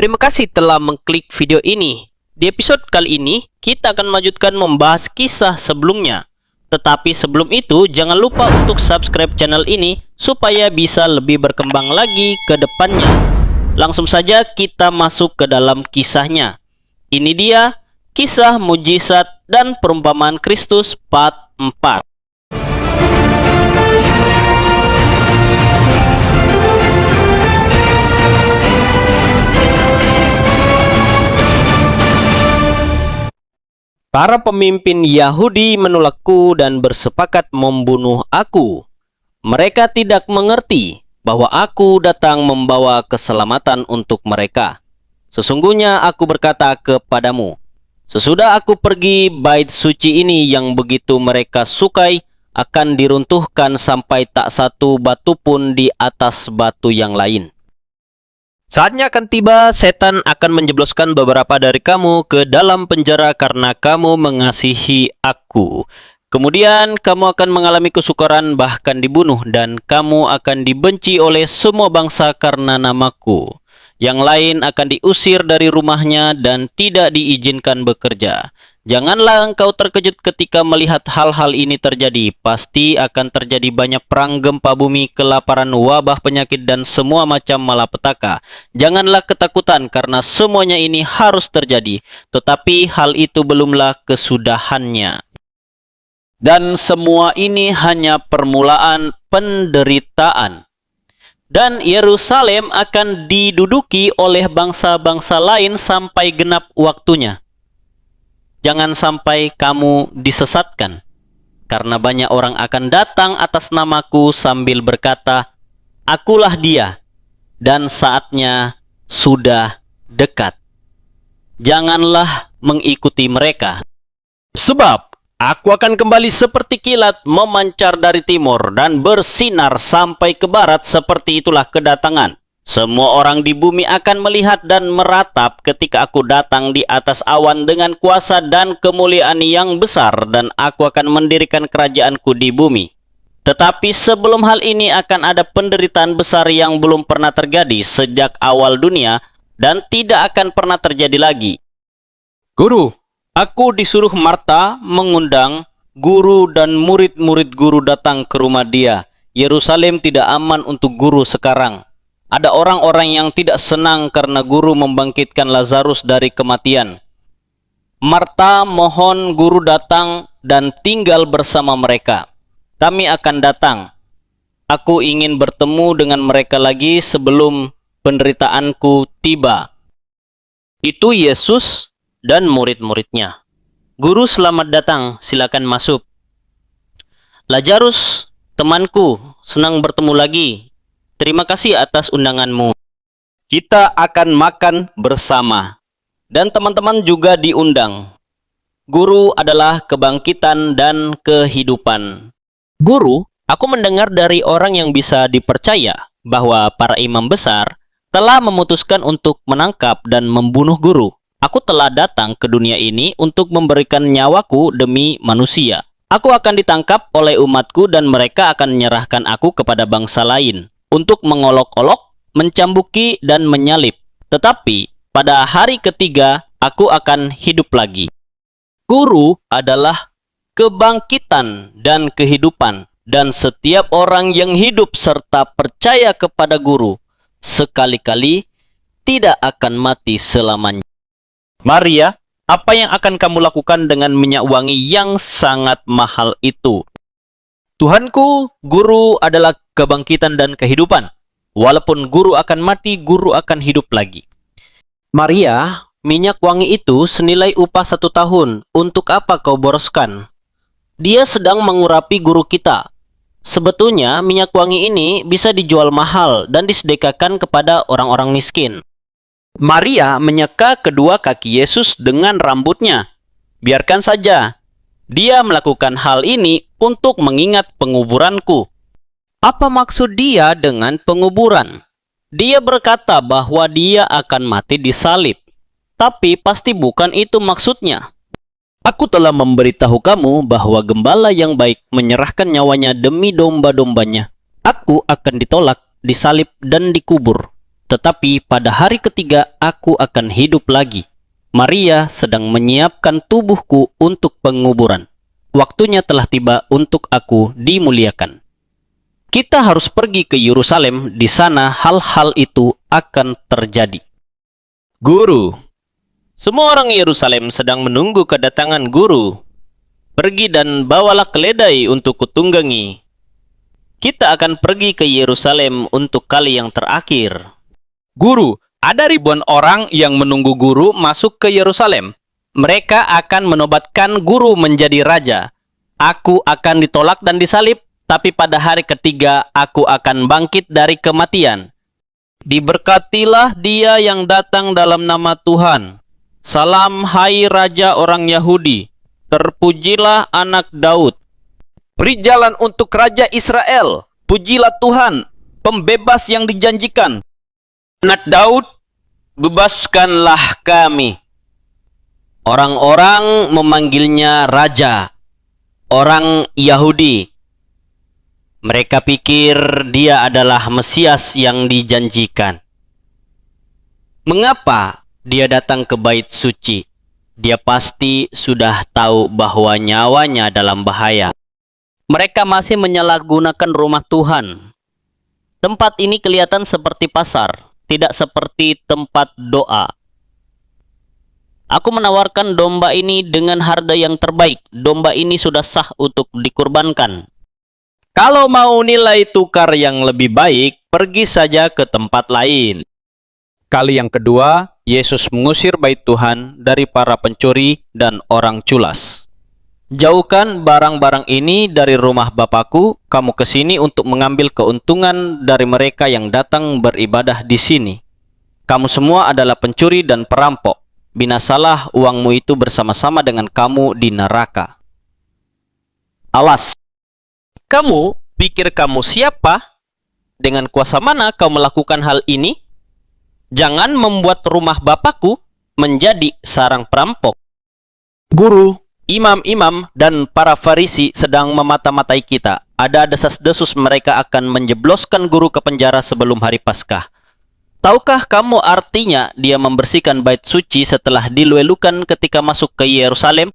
Terima kasih telah mengklik video ini. Di episode kali ini, kita akan melanjutkan membahas kisah sebelumnya. Tetapi sebelum itu, jangan lupa untuk subscribe channel ini supaya bisa lebih berkembang lagi ke depannya. Langsung saja kita masuk ke dalam kisahnya. Ini dia, kisah mujizat dan perumpamaan Kristus part 4. Para pemimpin Yahudi menolakku dan bersepakat membunuh aku. Mereka tidak mengerti bahwa aku datang membawa keselamatan untuk mereka. Sesungguhnya aku berkata kepadamu, sesudah aku pergi, bait suci ini yang begitu mereka sukai akan diruntuhkan sampai tak satu batu pun di atas batu yang lain. Saatnya akan tiba, setan akan menjebloskan beberapa dari kamu ke dalam penjara karena kamu mengasihi aku. Kemudian kamu akan mengalami kesukaran, bahkan dibunuh, dan kamu akan dibenci oleh semua bangsa karena namaku. Yang lain akan diusir dari rumahnya dan tidak diizinkan bekerja. Janganlah engkau terkejut ketika melihat hal-hal ini terjadi. Pasti akan terjadi banyak perang, gempa bumi, kelaparan, wabah, penyakit, dan semua macam malapetaka. Janganlah ketakutan karena semuanya ini harus terjadi. Tetapi hal itu belumlah kesudahannya. Dan semua ini hanya permulaan penderitaan. Dan Yerusalem akan diduduki oleh bangsa-bangsa lain sampai genap waktunya. Jangan sampai kamu disesatkan, karena banyak orang akan datang atas namaku sambil berkata, akulah dia, dan saatnya sudah dekat. Janganlah mengikuti mereka. Sebab aku akan kembali seperti kilat memancar dari timur dan bersinar sampai ke barat, seperti itulah kedatangan. Semua orang di bumi akan melihat dan meratap ketika aku datang di atas awan dengan kuasa dan kemuliaan yang besar, dan aku akan mendirikan kerajaanku di bumi. Tetapi sebelum hal ini akan ada penderitaan besar yang belum pernah terjadi sejak awal dunia dan tidak akan pernah terjadi lagi. Guru, aku disuruh Marta mengundang guru dan murid-murid guru datang ke rumah dia. Yerusalem tidak aman untuk guru sekarang. Ada orang-orang yang tidak senang karena guru membangkitkan Lazarus dari kematian. Marta mohon guru datang dan tinggal bersama mereka. Kami akan datang. Aku ingin bertemu dengan mereka lagi sebelum penderitaanku tiba. Itu Yesus dan murid-muridnya. Guru, selamat datang, silakan masuk. Lazarus, temanku, senang bertemu lagi. Terima kasih atas undanganmu. Kita akan makan bersama. Dan teman-teman juga diundang. Guru adalah kebangkitan dan kehidupan. Guru, aku mendengar dari orang yang bisa dipercaya bahwa para imam besar telah memutuskan untuk menangkap dan membunuh guru. Aku telah datang ke dunia ini untuk memberikan nyawaku demi manusia. Aku akan ditangkap oleh umatku dan mereka akan menyerahkan aku kepada bangsa lain untuk mengolok-olok, mencambuki, dan menyalib. Tetapi pada hari ketiga aku akan hidup lagi. Guru adalah kebangkitan dan kehidupan, dan setiap orang yang hidup serta percaya kepada guru sekali-kali tidak akan mati selamanya. Maria, apa yang akan kamu lakukan dengan minyak wangi yang sangat mahal itu? Tuhanku, guru adalah kebangkitan dan kehidupan. Walaupun guru akan mati, guru akan hidup lagi. Maria, minyak wangi itu senilai upah 1 tahun. Untuk apa kau boroskan? Dia sedang mengurapi guru kita. Sebetulnya minyak wangi ini bisa dijual mahal dan disedekahkan kepada orang-orang miskin. Maria menyeka kedua kaki Yesus dengan rambutnya. Biarkan saja. Dia melakukan hal ini untuk mengingat penguburanku. Apa maksud dia dengan penguburan? Dia berkata bahwa dia akan mati disalib. Tapi pasti bukan itu maksudnya. Aku telah memberitahu kamu bahwa gembala yang baik menyerahkan nyawanya demi domba-dombanya. Aku akan ditolak, disalib, dan dikubur. tetapi pada hari ketiga aku akan hidup lagi. Maria sedang menyiapkan tubuhku untuk penguburan. Waktunya telah tiba untuk aku dimuliakan. Kita harus pergi ke Yerusalem, di sana hal-hal itu akan terjadi. Guru. Semua orang Yerusalem sedang menunggu kedatangan guru. Pergi dan bawalah keledai untuk kutunggangi. Kita akan pergi ke Yerusalem untuk kali yang terakhir. Guru, ada ribuan orang yang menunggu guru masuk ke Yerusalem. Mereka akan menobatkan guru menjadi raja. Aku akan ditolak dan disalib, tapi pada hari ketiga aku akan bangkit dari kematian. Diberkatilah dia yang datang dalam nama Tuhan. Salam hai Raja orang Yahudi. Terpujilah anak Daud. Beri jalan untuk Raja Israel. Pujilah Tuhan, pembebas yang dijanjikan. Anak Daud, bebaskanlah kami. Orang-orang memanggilnya Raja, orang Yahudi. Mereka pikir dia adalah Mesias yang dijanjikan. Mengapa dia datang ke bait suci? Dia pasti sudah tahu bahwa nyawanya dalam bahaya. Mereka masih menyalahgunakan rumah Tuhan. Tempat ini kelihatan seperti pasar, tidak seperti tempat doa. Aku menawarkan domba ini dengan harga yang terbaik. Domba ini sudah sah untuk dikurbankan. Kalau mau nilai tukar yang lebih baik, pergi saja ke tempat lain. Kali yang kedua, Yesus mengusir bait Tuhan dari para pencuri dan orang culas. Jauhkan barang-barang ini dari rumah Bapakku. Kamu ke sini untuk mengambil keuntungan dari mereka yang datang beribadah di sini. Kamu semua adalah pencuri dan perampok. Binasalah uangmu itu bersama-sama dengan kamu di neraka. Awas! Kamu pikir kamu siapa? Dengan kuasa mana kau melakukan hal ini? Jangan membuat rumah Bapakku menjadi sarang perampok. Guru, Imam-imam dan para Farisi sedang memata-matai kita. Ada desas-desus mereka akan menjebloskan guru ke penjara sebelum hari Paskah. Tahukah kamu artinya dia membersihkan bait suci setelah diluelukan ketika masuk ke Yerusalem?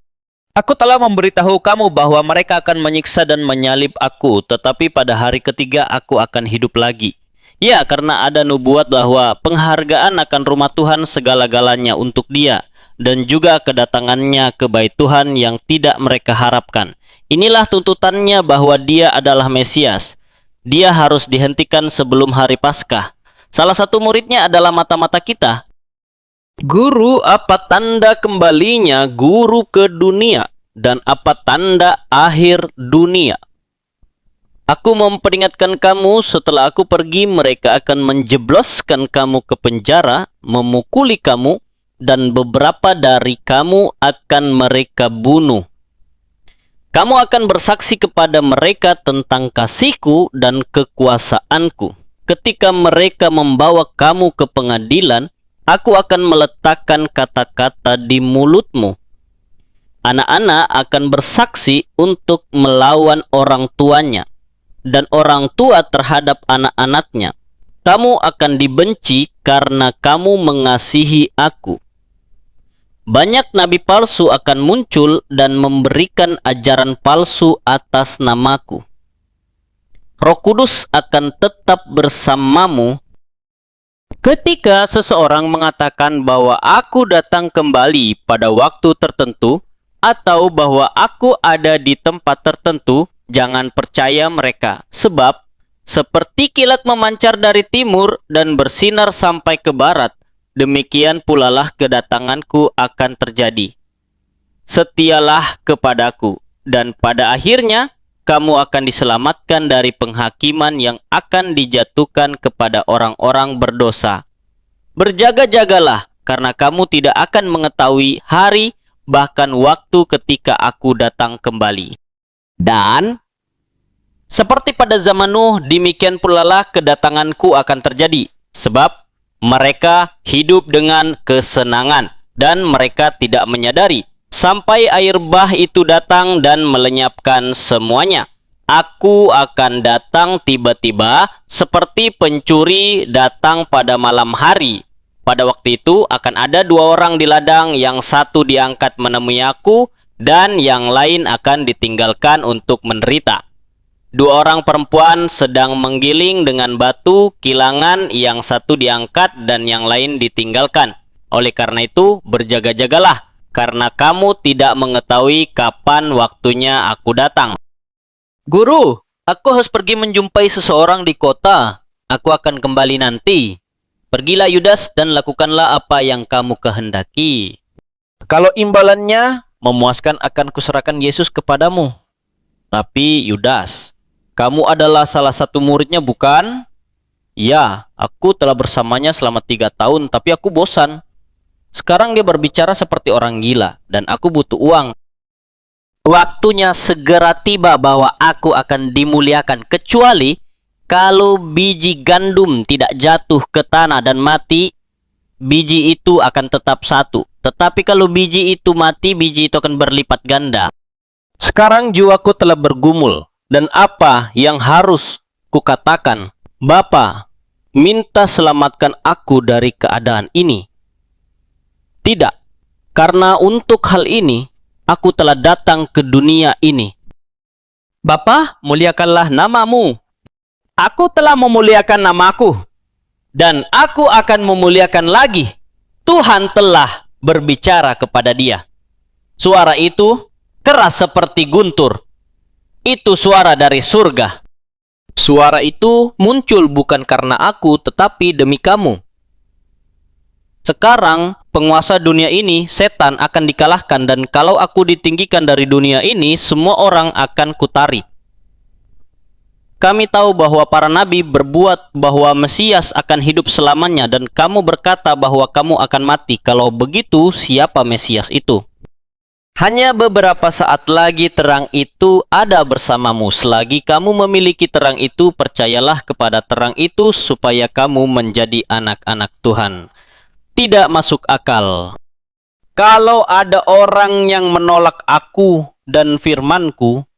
Aku telah memberitahu kamu bahwa mereka akan menyiksa dan menyalib aku, tetapi pada hari ketiga aku akan hidup lagi. Ya, karena ada nubuat bahwa penghargaan akan rumah Tuhan segala-galanya untuk dia, dan juga kedatangannya ke bait Tuhan yang tidak mereka harapkan. Inilah tuntutannya bahwa dia adalah Mesias. Dia harus dihentikan sebelum hari Paskah. Salah satu muridnya adalah mata-mata kita. Guru, apa tanda kembalinya guru ke dunia? Dan apa tanda akhir dunia? Aku memperingatkan kamu, setelah aku pergi mereka akan menjebloskan kamu ke penjara, memukuli kamu, dan beberapa dari kamu akan mereka bunuh. Kamu akan bersaksi kepada mereka tentang kasihku dan kekuasaanku. Ketika mereka membawa kamu ke pengadilan, aku akan meletakkan kata-kata di mulutmu. Anak-anak akan bersaksi untuk melawan orang tuanya, dan orang tua terhadap anak-anaknya. Kamu akan dibenci karena kamu mengasihi aku. Banyak nabi palsu akan muncul dan memberikan ajaran palsu atas namaku. Roh Kudus akan tetap bersamamu. Ketika seseorang mengatakan bahwa aku datang kembali pada waktu tertentu, atau bahwa aku ada di tempat tertentu, jangan percaya mereka. Sebab, seperti kilat memancar dari timur dan bersinar sampai ke barat, demikian pula lah kedatanganku akan terjadi. Setialah kepadaku, dan pada akhirnya, kamu akan diselamatkan dari penghakiman yang akan dijatuhkan kepada orang-orang berdosa. Berjaga-jagalah, karena kamu tidak akan mengetahui hari, bahkan waktu ketika aku datang kembali. Dan, seperti pada zaman Nuh, demikian pula lah kedatanganku akan terjadi. Sebab, mereka hidup dengan kesenangan, dan mereka tidak menyadari sampai air bah itu datang dan melenyapkan semuanya. Aku akan datang tiba-tiba seperti pencuri datang pada malam hari. Pada waktu itu akan ada 2 orang di ladang, yang satu diangkat menemui aku dan yang lain akan ditinggalkan untuk menderita. 2 orang perempuan sedang menggiling dengan batu kilangan, yang satu diangkat dan yang lain ditinggalkan. Oleh karena itu, berjaga-jagalah, karena kamu tidak mengetahui kapan waktunya aku datang. Guru, aku harus pergi menjumpai seseorang di kota. Aku akan kembali nanti. Pergilah Yudas dan lakukanlah apa yang kamu kehendaki. Kalau imbalannya memuaskan, akan kuserahkan Yesus kepadamu. Tapi Yudas, kamu adalah salah satu muridnya, bukan? Ya, aku telah bersamanya selama 3 tahun, tapi aku bosan. Sekarang dia berbicara seperti orang gila, dan aku butuh uang. Waktunya segera tiba bahwa aku akan dimuliakan, kecuali kalau biji gandum tidak jatuh ke tanah dan mati, biji itu akan tetap satu. Tetapi kalau biji itu mati, biji itu akan berlipat ganda. Sekarang jiwaku telah bergumul, dan apa yang harus kukatakan? Bapa, minta selamatkan aku dari keadaan ini. Tidak, karena untuk hal ini, aku telah datang ke dunia ini. Bapa, muliakanlah namamu. Aku telah memuliakan namaku, dan aku akan memuliakan lagi. Tuhan telah berbicara kepada dia. Suara itu keras seperti guntur. Itu suara dari surga. Suara itu muncul bukan karena aku, tetapi demi kamu. Sekarang penguasa dunia ini, setan, akan dikalahkan, dan kalau aku ditinggikan dari dunia ini, semua orang akan kutarik. Kami tahu bahwa para nabi berbuat bahwa Mesias akan hidup selamanya, dan kamu berkata bahwa kamu akan mati. Kalau begitu, siapa Mesias itu? Hanya beberapa saat lagi terang itu ada bersamamu. Selagi kamu memiliki terang itu, percayalah kepada terang itu supaya kamu menjadi anak-anak Tuhan. Tidak masuk akal. Kalau ada orang yang menolak aku dan firmanku,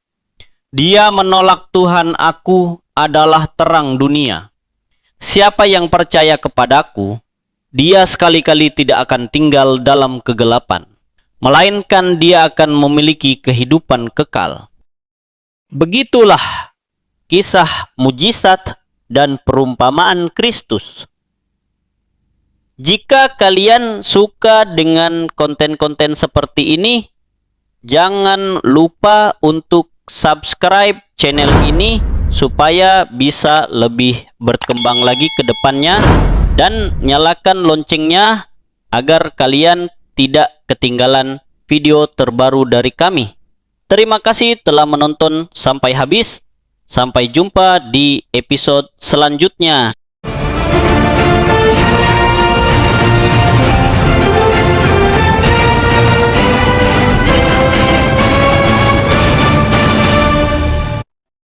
dia menolak Tuhan. Aku adalah terang dunia. Siapa yang percaya kepadaku, dia sekali-kali tidak akan tinggal dalam kegelapan, melainkan dia akan memiliki kehidupan kekal. Begitulah kisah mujizat dan perumpamaan Kristus. Jika kalian suka dengan konten-konten seperti ini, jangan lupa untuk subscribe channel ini supaya bisa lebih berkembang lagi ke depannya, dan nyalakan loncengnya agar kalian tidak ketinggalan video terbaru dari kami. Terima kasih telah menonton sampai habis. Sampai jumpa di episode selanjutnya.